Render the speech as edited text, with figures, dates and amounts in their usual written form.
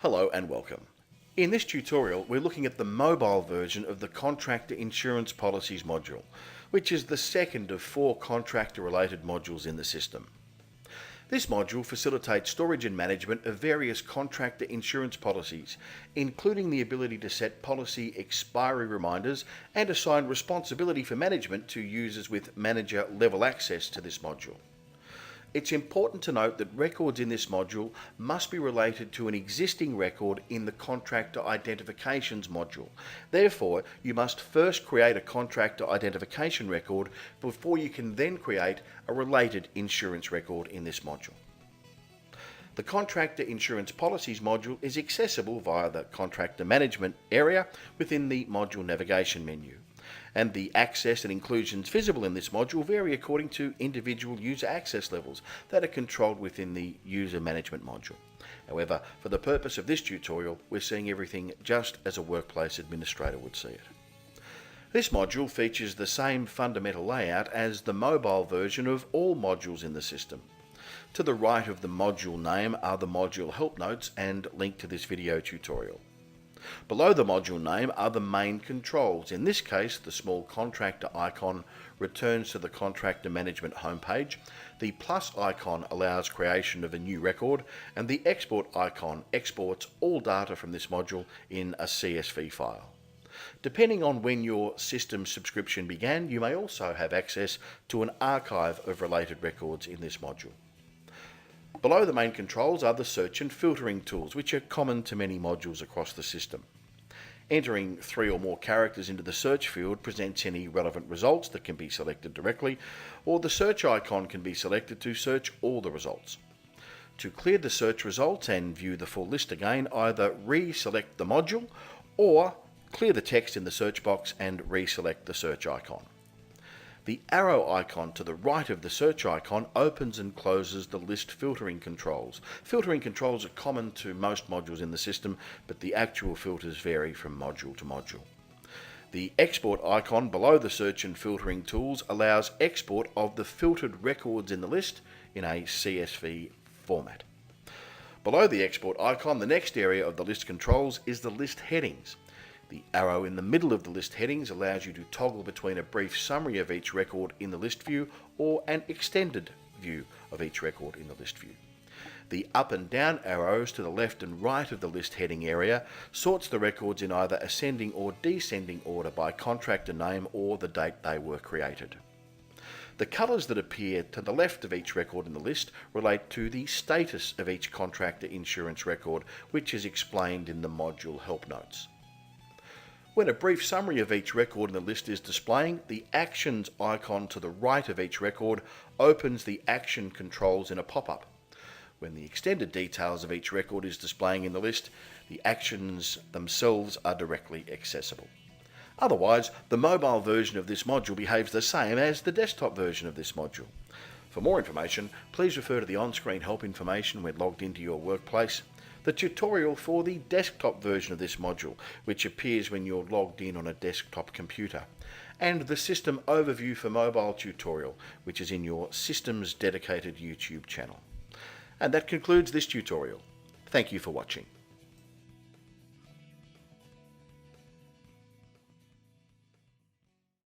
Hello and welcome. In this tutorial we're looking at the mobile version of the Contractor Insurance Policies module, which is the second of 4 contractor related modules in the system. This module facilitates storage and management of various contractor insurance policies, including the ability to set policy expiry reminders and assign responsibility for management to users with manager level access to this module. It's important to note that records in this module must be related to an existing record in the Contractor Identifications module. Therefore, you must first create a Contractor Identification record before you can then create a related insurance record in this module. The Contractor Insurance Policies module is accessible via the Contractor Management area within the module navigation menu. And the access and inclusions visible in this module vary according to individual user access levels that are controlled within the User Management module. However, for the purpose of this tutorial, we're seeing everything just as a workplace administrator would see it. This module features the same fundamental layout as the mobile version of all modules in the system. To the right of the module name are the module help notes and link to this video tutorial. Below the module name are the main controls. In this case, the small contractor icon returns to the contractor management homepage, the plus icon allows creation of a new record, and the export icon exports all data from this module in a CSV file. Depending on when your system subscription began, you may also have access to an archive of related records in this module. Below the main controls are the search and filtering tools, which are common to many modules across the system. Entering 3 or more characters into the search field presents any relevant results that can be selected directly, or the search icon can be selected to search all the results. To clear the search results and view the full list again, either reselect the module or clear the text in the search box and reselect the search icon. The arrow icon to the right of the search icon opens and closes the list filtering controls. Filtering controls are common to most modules in the system, but the actual filters vary from module to module. The export icon below the search and filtering tools allows export of the filtered records in the list in a CSV format. Below the export icon, the next area of the list controls is the list headings. The arrow in the middle of the list headings allows you to toggle between a brief summary of each record in the list view or an extended view of each record in the list view. The up and down arrows to the left and right of the list heading area sorts the records in either ascending or descending order by contractor name or the date they were created. The colours that appear to the left of each record in the list relate to the status of each contractor insurance record, which is explained in the module help notes. When a brief summary of each record in the list is displaying, the Actions icon to the right of each record opens the action controls in a pop-up. When the extended details of each record is displaying in the list, the actions themselves are directly accessible. Otherwise, the mobile version of this module behaves the same as the desktop version of this module. For more information, please refer to the on-screen help information when logged into your workplace, the tutorial for the desktop version of this module, which appears when you're logged in on a desktop computer, and the system overview for mobile tutorial, which is in your system's dedicated YouTube channel. And that concludes this tutorial. Thank you for watching.